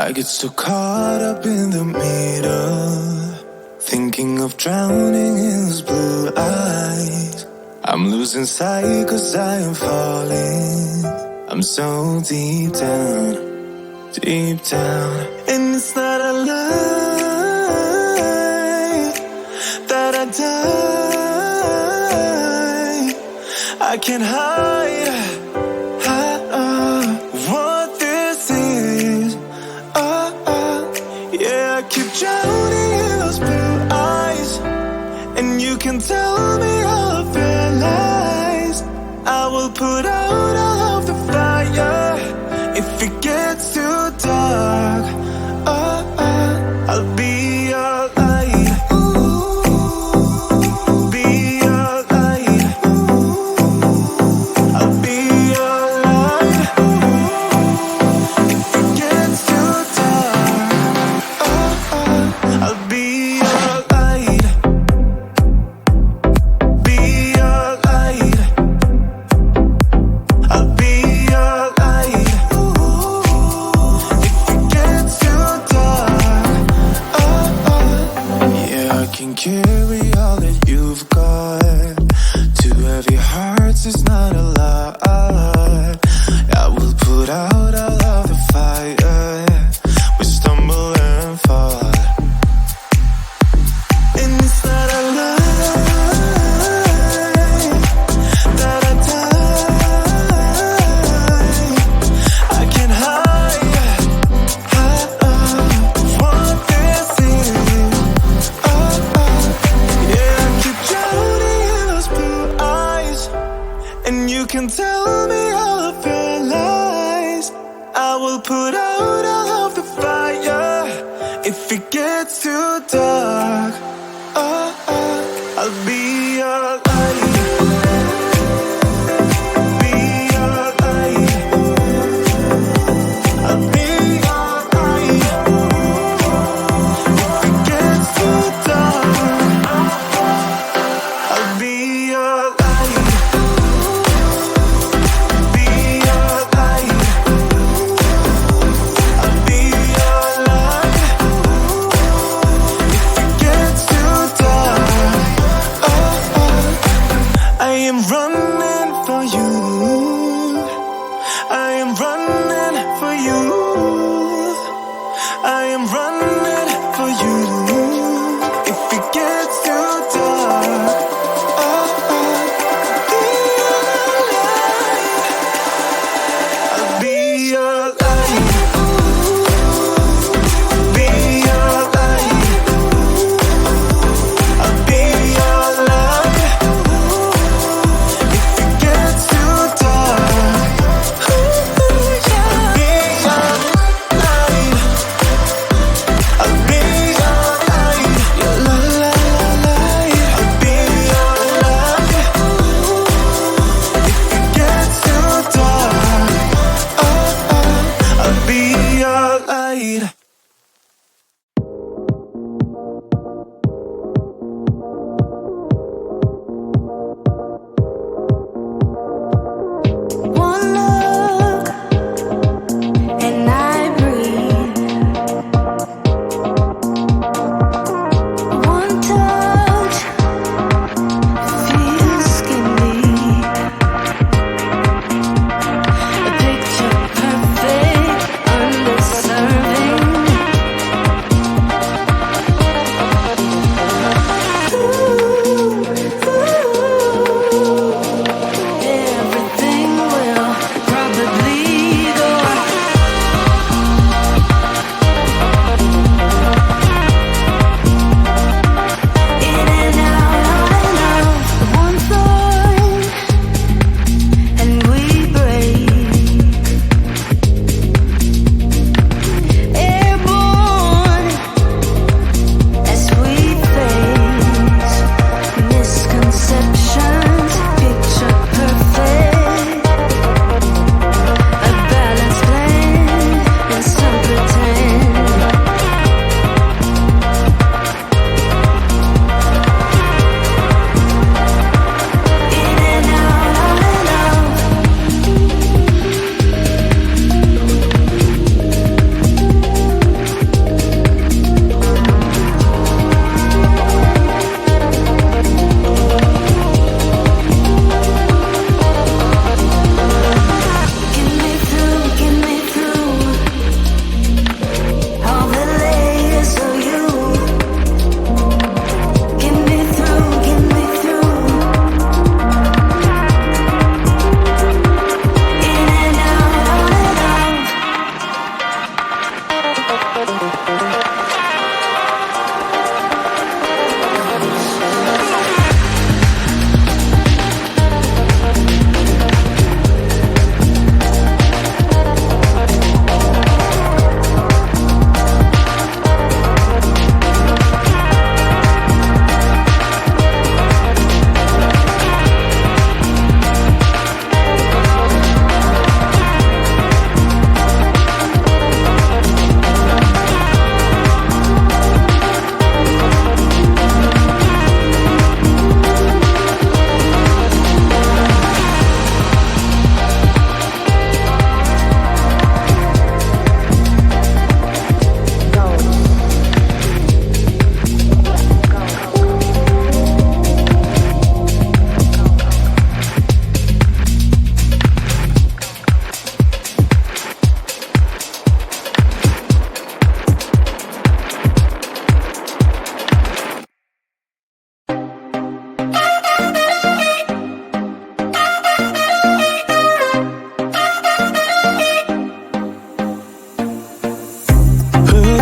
I get so caught up in the middle, thinking of drowning in those blue eyes. I'm losing sight 'cause I am falling. I'm so deep down, deep down. And it's not a lie that I die. I can't hide what this is. Yeah, I keep drowning in those blue eyes, and you can tell me all of your lies. I will put out all of the fire if it gets too dark. I'll be your light. Be your light. I'll be your light. If it gets too dark, I'll be your light. Be your light. I'll be your light. If it gets too dark, yeah, I can carry all that you've got. Two heavy hearts is not a lot. I will put out all of the fire. We stumble and fall, and it's not a lie that I die. I can't hide what this is. Yeah, I keep drowning in those blue eyes, and you can tell me all of your lies. I will put out all of the fire if it gets too dark. I'll be your light. Be your light. I'll be your light. If it gets too dark, I'll be your light. Be your light. I'll be your light. If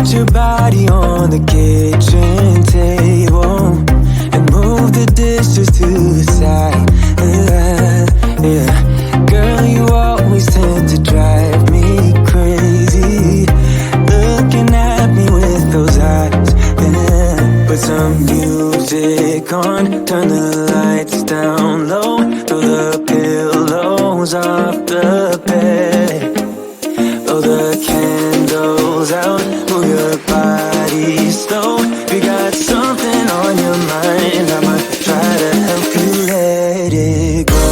put your body on the kitchen table and move the dishes to the side. Yeah. Girl, you always tend to drive me crazy, looking at me with those eyes. Yeah. Put some music on, turn the lights down low, throw the pillows off the bed, blow the candles out, move your body slow. You got something on your mind, I'ma try to help you let it go.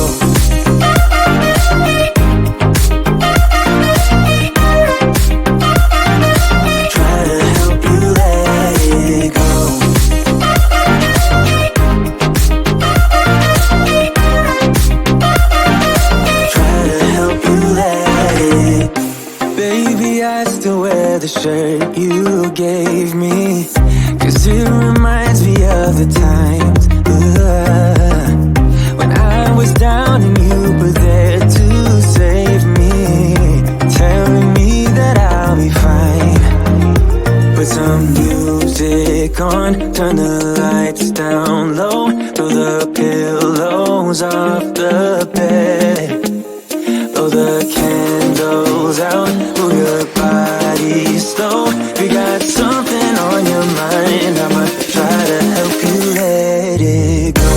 Try to help you let it go. Try to help you let it. Baby, I still wear the shirt you gave me, 'cause it reminds me of the times when I was down and you were there to save me, telling me that I'll be fine. Put some music on, turn the lights down low, throw the pillows off the bed, blow the candles out, move your body slow. You got something on your mind, I'ma try to help you let it go.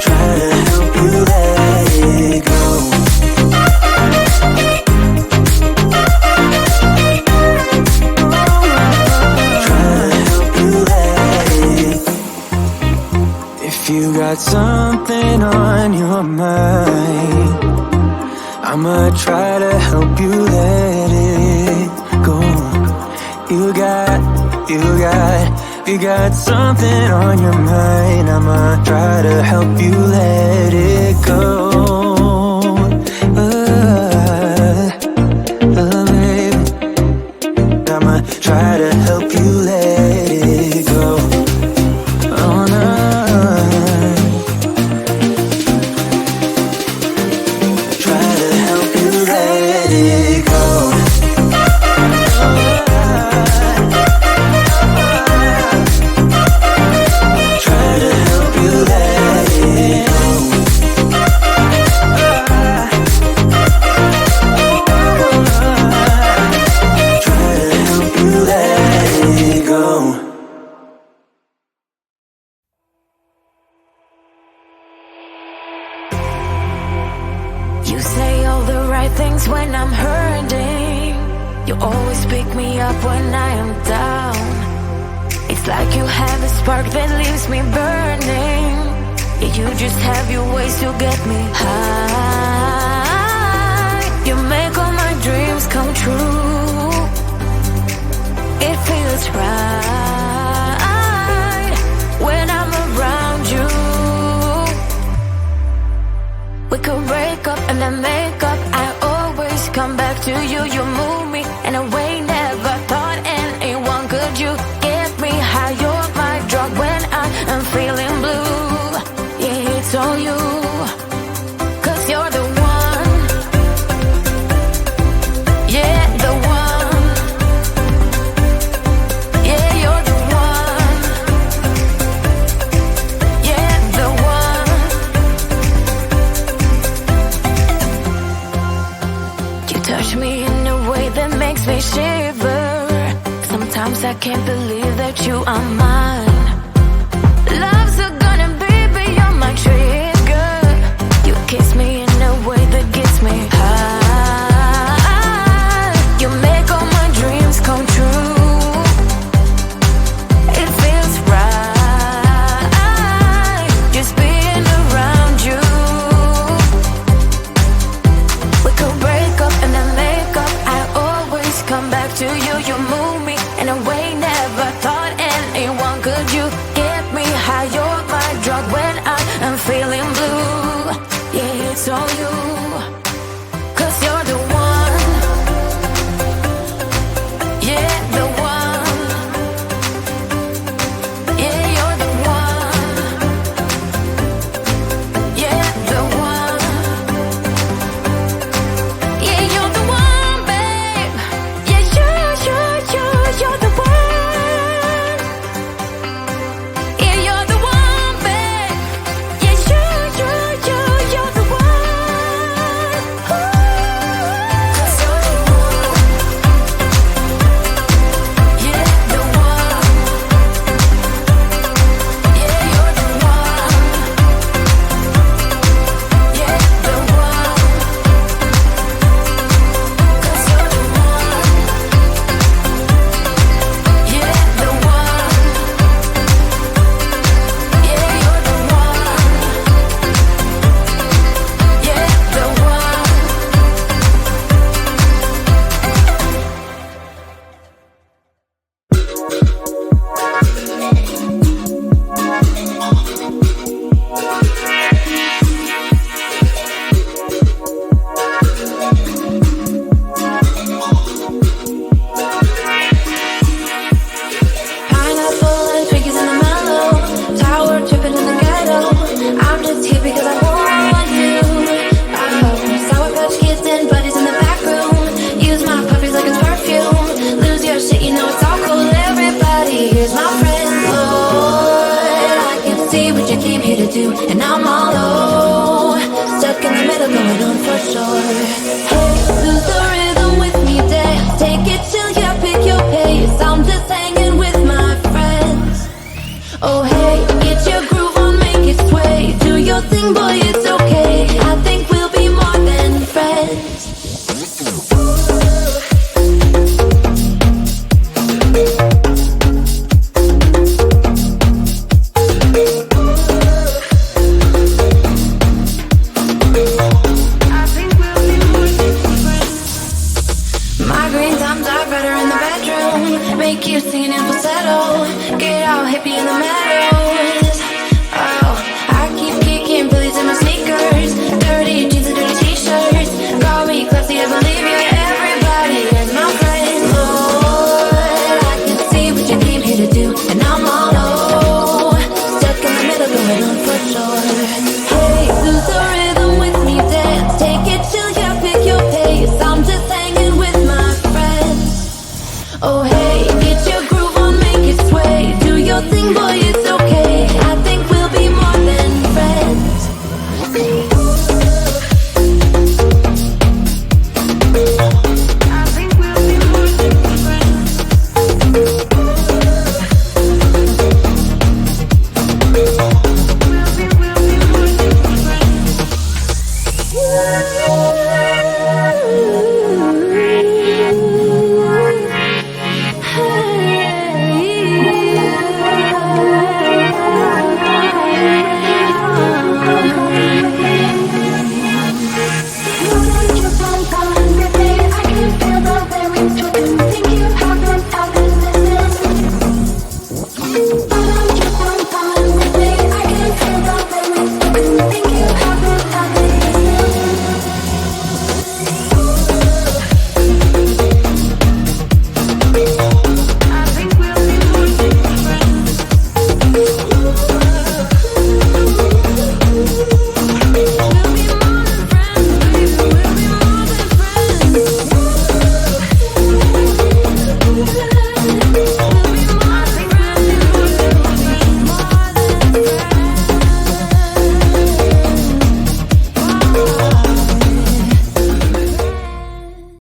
Try to help you let it go. Try to help you let it. If you got something on your mind, I'ma try to help you let it go. You got something on your mind, I'ma try to help you let it go. Baby, I'ma try to help you let it go. Oh no. Try to help you let it go. Try to help you let it go. Try to help you let it go. You say all the right things when I'm hurting. You always pick me up when I am down. It's like you have a spark that leaves me burning. Yeah, you just have your ways to get me high. You make all my dreams come true. It feels right when I'm around you. We could break up and then make up. I always come back to you. You move me in a way never thought anyone could. You get me high. You're my drug when I am feeling blue. Yeah, it's all you, 'cause you're the one. Yeah, the one. Yeah, you're the one. Yeah, the one. You touch me in a way that makes me shiver. Sometimes I can't believe that you are mine. Love's a gun and baby, you're my trigger. You kiss me in a way that gets me high. You make all my dreams come true. It feels right just being around you. We could break up and then make up. I always come back to you. You move me in a way never thought anyone could. You get me high. You're my drug when I am feeling blue. Yeah, it's all you.